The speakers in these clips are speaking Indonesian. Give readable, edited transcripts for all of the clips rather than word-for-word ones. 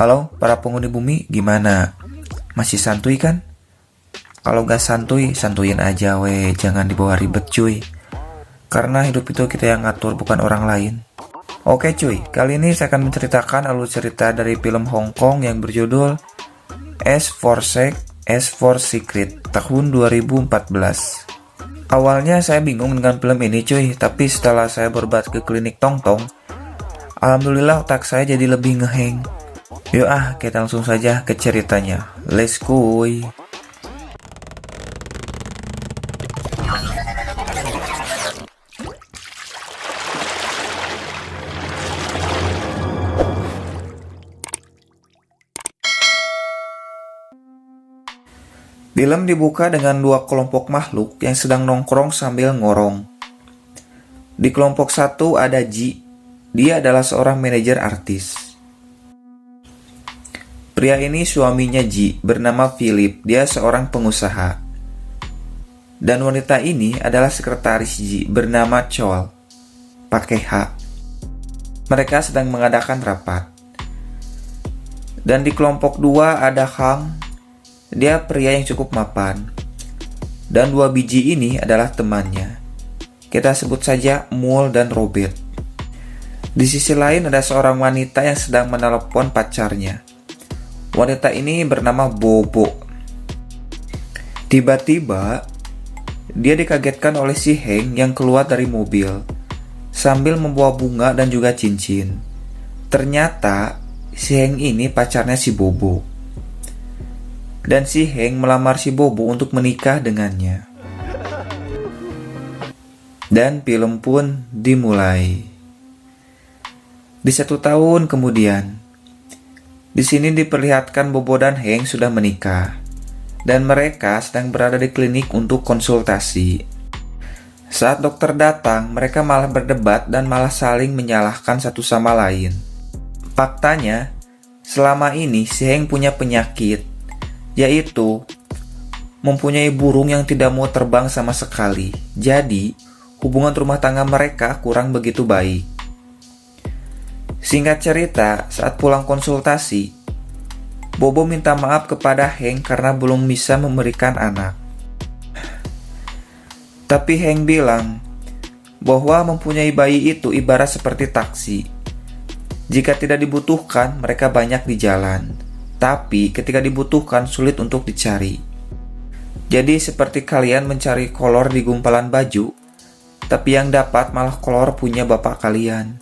Halo para penghuni bumi, gimana? Masih santuy kan? Kalau gak santuy, santuyin aja weh, jangan dibawa ribet cuy. Karena hidup itu kita yang ngatur, bukan orang lain. Oke cuy, kali ini saya akan menceritakan alur cerita dari film Hong Kong yang berjudul S for Sex, S for Secret, tahun 2014. Awalnya saya bingung dengan film ini cuy, tapi setelah saya berobat ke klinik Tongtong, alhamdulillah otak saya jadi lebih ngeheng. Yuk kita langsung saja ke ceritanya. Let's go. Film dibuka dengan dua kelompok makhluk yang sedang nongkrong sambil ngorong. Di kelompok satu ada Ji. Dia adalah seorang manajer artis. Pria ini suaminya Ji, bernama Philip. Dia seorang pengusaha. Dan wanita ini adalah sekretaris Ji, bernama Chol, pakai H. Mereka sedang mengadakan rapat. Dan di kelompok 2 ada Hang. Dia pria yang cukup mapan. Dan dua biji ini adalah temannya. Kita sebut saja Mul dan Robert. Di sisi lain ada seorang wanita yang sedang menelepon pacarnya. Wanita ini bernama Bobo. Tiba-tiba, dia dikagetkan oleh si Heng yang keluar dari mobil sambil membawa bunga dan juga cincin. Ternyata, si Heng ini pacarnya si Bobo. Dan si Heng melamar si Bobo untuk menikah dengannya. Dan film pun dimulai. Di 1 tahun kemudian, di sini diperlihatkan Bobo dan Heng sudah menikah, dan mereka sedang berada di klinik untuk konsultasi. Saat dokter datang, mereka malah berdebat dan malah saling menyalahkan satu sama lain. Faktanya, selama ini si Heng punya penyakit, yaitu mempunyai burung yang tidak mau terbang sama sekali. Jadi, hubungan rumah tangga mereka kurang begitu baik. Singkat cerita, saat pulang konsultasi, Bobo minta maaf kepada Heng karena belum bisa memberikan anak. Tapi Heng bilang bahwa mempunyai bayi itu ibarat seperti taksi. Jika tidak dibutuhkan, mereka banyak di jalan. Tapi ketika dibutuhkan sulit untuk dicari. Jadi seperti kalian mencari kolor di gumpalan baju, tapi yang dapat malah kolor punya bapak kalian.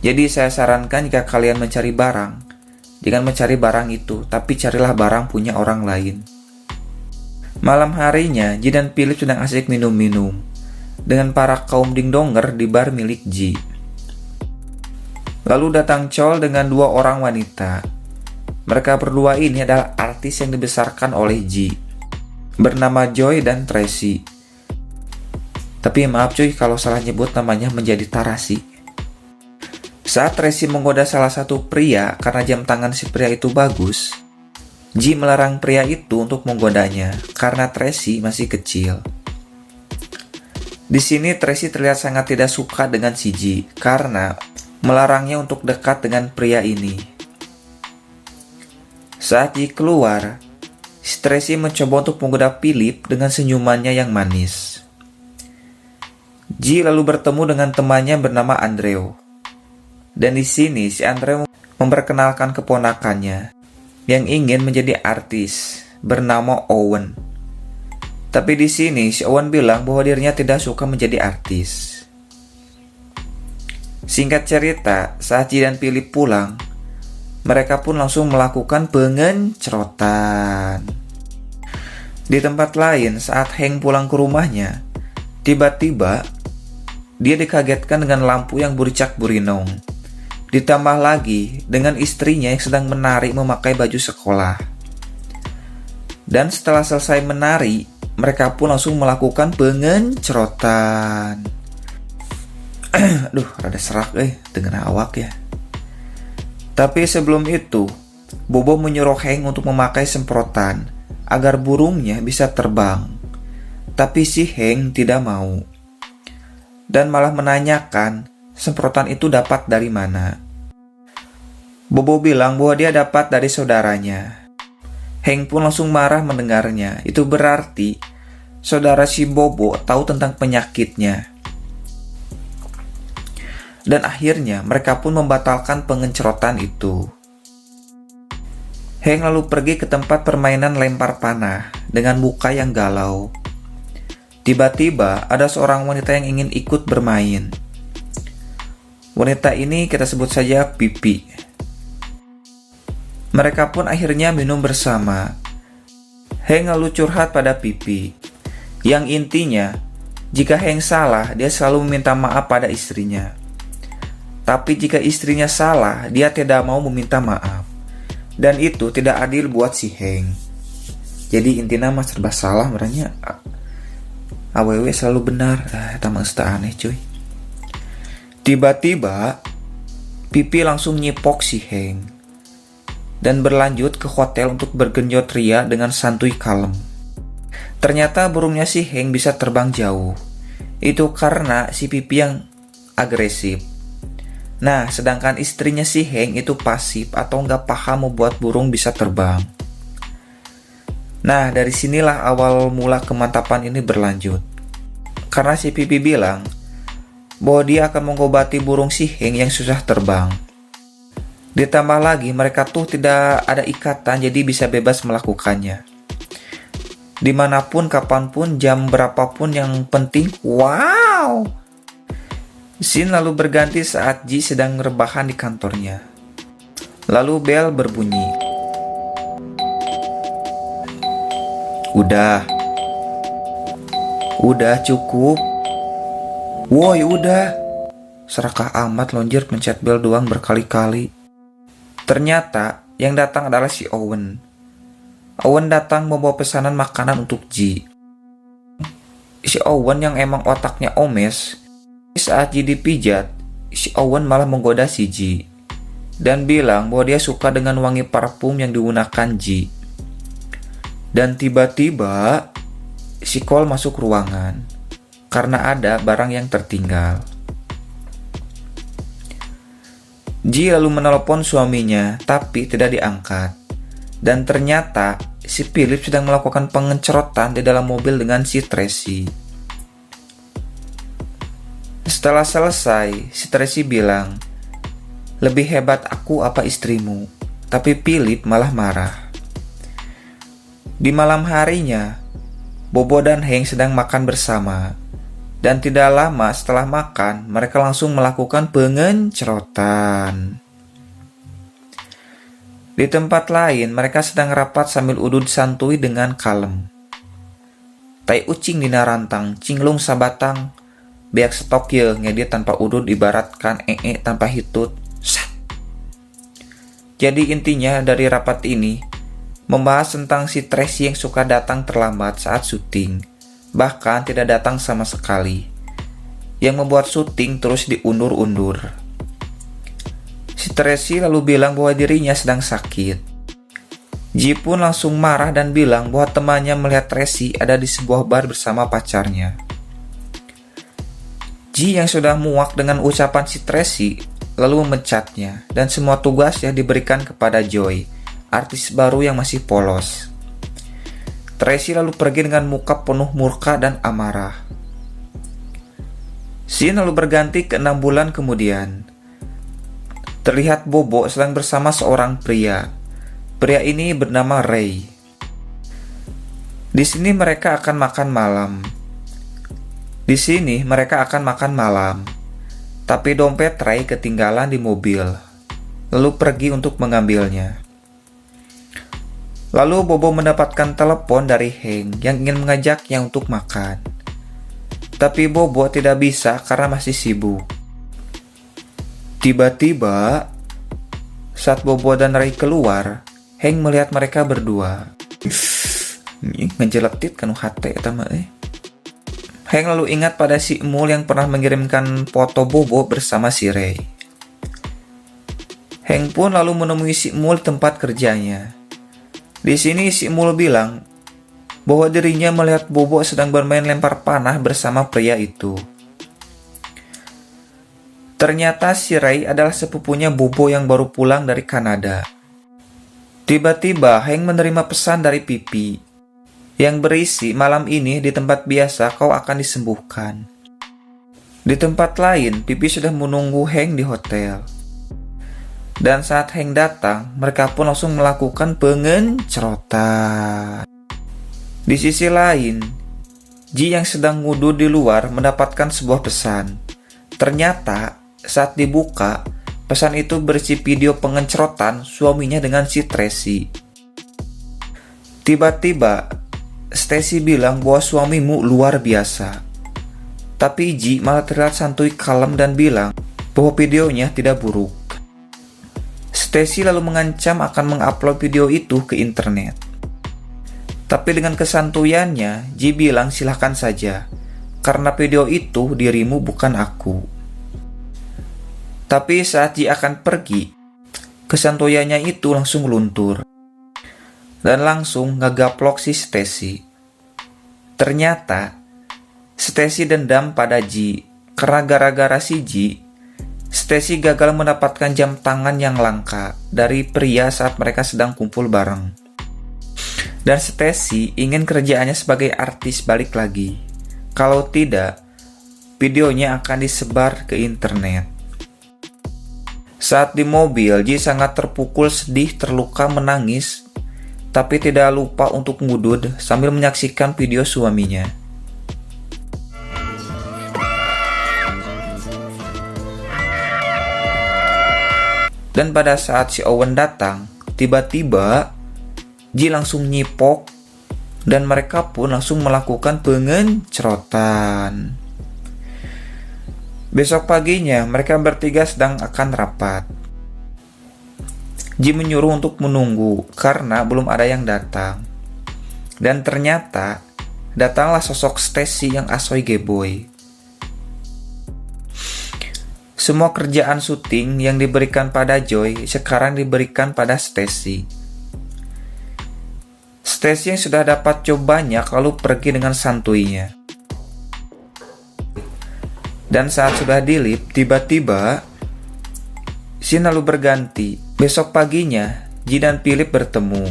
Jadi saya sarankan jika kalian mencari barang, jangan mencari barang itu, tapi carilah barang punya orang lain. Malam harinya, Ji dan Philip sedang asik minum-minum dengan para kaum dingdonger di bar milik Ji. Lalu datang Chol dengan 2 orang wanita. Mereka berdua ini adalah artis yang dibesarkan oleh Ji, bernama Joy dan Tracy. Tapi maaf cuy kalau salah nyebut namanya menjadi Tarasi. Saat Tracy menggoda salah satu pria karena jam tangan si pria itu bagus, Ji melarang pria itu untuk menggodanya karena Tracy masih kecil. Di sini Tracy terlihat sangat tidak suka dengan si Ji karena melarangnya untuk dekat dengan pria ini. Saat Ji keluar, Tracy mencoba untuk menggoda Philip dengan senyumannya yang manis. Ji lalu bertemu dengan temannya bernama Andrew. Dan di sini si Andrew memperkenalkan keponakannya yang ingin menjadi artis bernama Owen. Tapi di sini si Owen bilang bahwa dirinya tidak suka menjadi artis. Singkat cerita, saat Ji dan Philip pulang, mereka pun langsung melakukan pengencrotan. Di tempat lain, saat Heng pulang ke rumahnya, tiba-tiba dia dikagetkan dengan lampu yang buricak-burinong. Ditambah lagi dengan istrinya yang sedang menari memakai baju sekolah. Dan setelah selesai menari, mereka pun langsung melakukan pengencrotan. Aduh, rada serak dengan awak ya. Tapi sebelum itu, Bobo menyuruh Heng untuk memakai semprotan agar burungnya bisa terbang. Tapi si Heng tidak mau. Dan malah menanyakan semprotan itu dapat dari mana. Bobo bilang bahwa dia dapat dari saudaranya. Hank pun langsung marah mendengarnya. Itu berarti saudara si Bobo tahu tentang penyakitnya. Dan akhirnya mereka pun membatalkan pengencerotan itu. Hank lalu pergi ke tempat permainan lempar panah dengan muka yang galau. Tiba-tiba ada seorang wanita yang ingin ikut bermain. Wanita ini kita sebut saja Pipi. Mereka pun akhirnya minum bersama. Hank lalu curhat pada Pipi. Yang intinya, jika Hank salah, dia selalu meminta maaf pada istrinya. Tapi jika istrinya salah, dia tidak mau meminta maaf. Dan itu tidak adil buat si Hank. Jadi intinya mah serba salah merenya. Awewe selalu benar. Eta mah aneh cuy. Tiba-tiba Pipi langsung nyipok si Hank dan berlanjut ke hotel untuk bergenjot ria dengan santuy kalem. Ternyata burungnya si Hank bisa terbang jauh. Itu karena si Pipi yang agresif. Nah, sedangkan istrinya si Hank itu pasif atau nggak paham membuat burung bisa terbang. Nah, dari sinilah awal mula kemantapan ini berlanjut. Karena si Pipi bilang bahwa dia akan mengobati burung si Hank yang susah terbang. Ditambah lagi mereka tuh tidak ada ikatan, jadi bisa bebas melakukannya. Dimanapun, kapanpun, jam berapapun yang penting, wow! Scene lalu berganti saat Ji sedang rebahan di kantornya. Lalu bel berbunyi. Udah cukup. Woi udah. Serakah amat lonjir pencet bel doang berkali-kali. Ternyata yang datang adalah si Owen. Owen datang membawa pesanan makanan untuk Ji. Si Owen yang emang otaknya omes. Saat Ji dipijat, si Owen malah menggoda si Ji dan bilang bahwa dia suka dengan wangi parfum yang digunakan Ji. Dan tiba-tiba si Cole masuk ruangan karena ada barang yang tertinggal. Ji lalu menelepon suaminya tapi tidak diangkat. Dan ternyata si Philip sedang melakukan pengencerotan di dalam mobil dengan si Tracy. Setelah selesai, si Tracy bilang, "Lebih hebat aku apa istrimu?" Tapi Philip malah marah. Di malam harinya, Bobo dan Hank sedang makan bersama. Dan tidak lama setelah makan, mereka langsung melakukan pengencerotan. Di tempat lain, mereka sedang rapat sambil udud santuy dengan kalem. Tai ucing dina rantang, cinglung sabatang, beak stok ye ngedit tanpa udud ibaratkan tanpa hitut. Sat. Jadi intinya dari rapat ini membahas tentang si Tracy yang suka datang terlambat saat syuting, bahkan tidak datang sama sekali, yang membuat syuting terus diundur-undur. Si Tracy lalu bilang bahwa dirinya sedang sakit. Ji pun langsung marah dan bilang bahwa temannya melihat Tracy ada di sebuah bar bersama pacarnya. Ji yang sudah muak dengan ucapan si Tracy lalu memecatnya dan semua tugasnya diberikan kepada Joy, artis baru yang masih polos. Tracy lalu pergi dengan muka penuh murka dan amarah. Scene lalu berganti ke 6 bulan kemudian. Terlihat Bobo sedang bersama seorang pria. Pria ini bernama Ray. Di sini mereka akan makan malam. Tapi dompet Ray ketinggalan di mobil, lalu pergi untuk mengambilnya. Lalu Bobo mendapatkan telepon dari Hank yang ingin mengajaknya untuk makan. Tapi Bobo tidak bisa karena masih sibuk. Tiba-tiba, saat Bobo dan Ray keluar, Hank melihat mereka berdua. Ngejeletit kanu hate eta mah Hank lalu ingat pada si Mul yang pernah mengirimkan foto Bobo bersama si Ray. Hank pun lalu menemui si Mul tempat kerjanya. Di sini si Mul bilang bahwa dirinya melihat Bobo sedang bermain lempar panah bersama pria itu. Ternyata si Ray adalah sepupunya Bobo yang baru pulang dari Kanada. Tiba-tiba Hank menerima pesan dari Pipi yang berisi, malam ini di tempat biasa kau akan disembuhkan. Di tempat lain, Pipi sudah menunggu Hank di hotel. Dan saat Hank datang, mereka pun langsung melakukan pengencrotan. Di sisi lain, Ji yang sedang wudhu di luar mendapatkan sebuah pesan. Ternyata, saat dibuka, pesan itu berisi video pengencrotan suaminya dengan si Tracy. Tiba-tiba, Stacy bilang bahwa suamimu luar biasa. Tapi Ji malah terlihat santuy kalem dan bilang bahwa videonya tidak buruk. Stacy lalu mengancam akan mengupload video itu ke internet. Tapi dengan kesantuyannya, Ji bilang silahkan saja, karena video itu dirimu bukan aku. Tapi saat Ji akan pergi, kesantuyannya itu langsung luntur. Dan langsung ngegaplok si Stacy. Ternyata, Stacy dendam pada Ji, karena gara-gara si Ji, Stacy gagal mendapatkan jam tangan yang langka dari pria saat mereka sedang kumpul bareng. Dan Stacy ingin kerjaannya sebagai artis balik lagi. Kalau tidak, videonya akan disebar ke internet. Saat di mobil, Ji sangat terpukul, sedih, terluka, menangis, tapi tidak lupa untuk ngudud sambil menyaksikan video suaminya. Dan pada saat si Owen datang, tiba-tiba Ji langsung nyipok dan mereka pun langsung melakukan pengencrotan. Besok paginya mereka bertiga sedang akan rapat. Ji menyuruh untuk menunggu karena belum ada yang datang. Dan ternyata datanglah sosok Stacy yang asoy geboy. Semua kerjaan syuting yang diberikan pada Joy sekarang diberikan pada Stacy. Stacy yang sudah dapat job banyak lalu pergi dengan santuinya. Dan saat sudah dilip, tiba-tiba scene lalu berganti. Besok paginya, Ji dan Philip bertemu.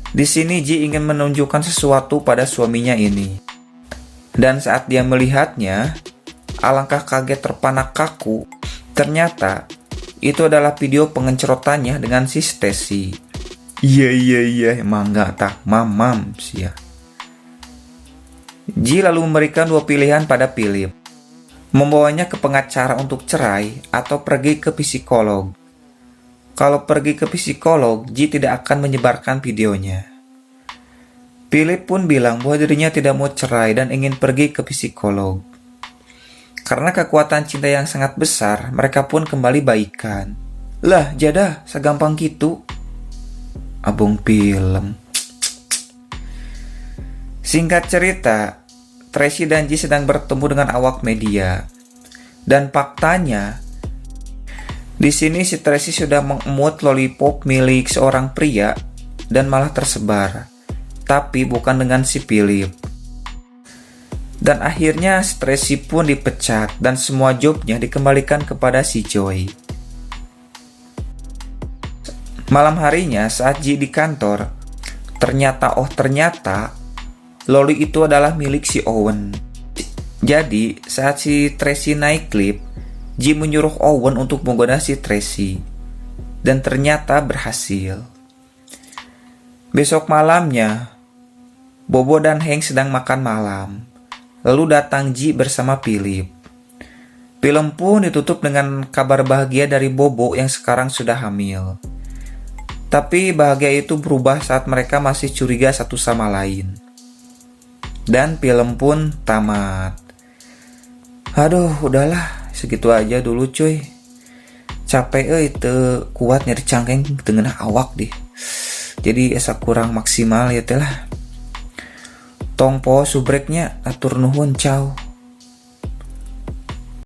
Di sini Ji ingin menunjukkan sesuatu pada suaminya ini. Dan saat dia melihatnya, alangkah kaget terpanak kaku, ternyata itu adalah video pengencrotannya dengan si Stacy. Iya, emang gak tak mamam sih ya. Ji lalu memberikan dua pilihan pada Philip. Membawanya ke pengacara untuk cerai atau pergi ke psikolog. Kalau pergi ke psikolog, Ji tidak akan menyebarkan videonya. Philip pun bilang bahwa dirinya tidak mau cerai dan ingin pergi ke psikolog. Karena kekuatan cinta yang sangat besar, mereka pun kembali baikan. Lah, jadah, segampang gitu. Abang film. Singkat cerita, Tracy dan Ji sedang bertemu dengan awak media. Dan faktanya, di sini si Tracy sudah mengemut lollipop milik seorang pria dan malah tersebar. Tapi bukan dengan si Philip. Dan akhirnya Tracy pun dipecat dan semua jobnya dikembalikan kepada si Joy. Malam harinya saat Ji di kantor, ternyata loli itu adalah milik si Owen. Jadi saat si Tracy naik lift, Ji menyuruh Owen untuk menggoda si Tracy. Dan ternyata berhasil. Besok malamnya, Bobo dan Hank sedang makan malam. Lalu datang Ji bersama Philip. Film pun ditutup dengan kabar bahagia dari Bobo yang sekarang sudah hamil. Tapi bahagia itu berubah saat mereka masih curiga satu sama lain. Dan film pun tamat. Aduh, udahlah, segitu aja dulu cuy. Capek itu kuat nyari cangkeng tengah awak deh. Jadi esa kurang maksimal ya telah. Tongpo subreknya atur nuhun, ciao.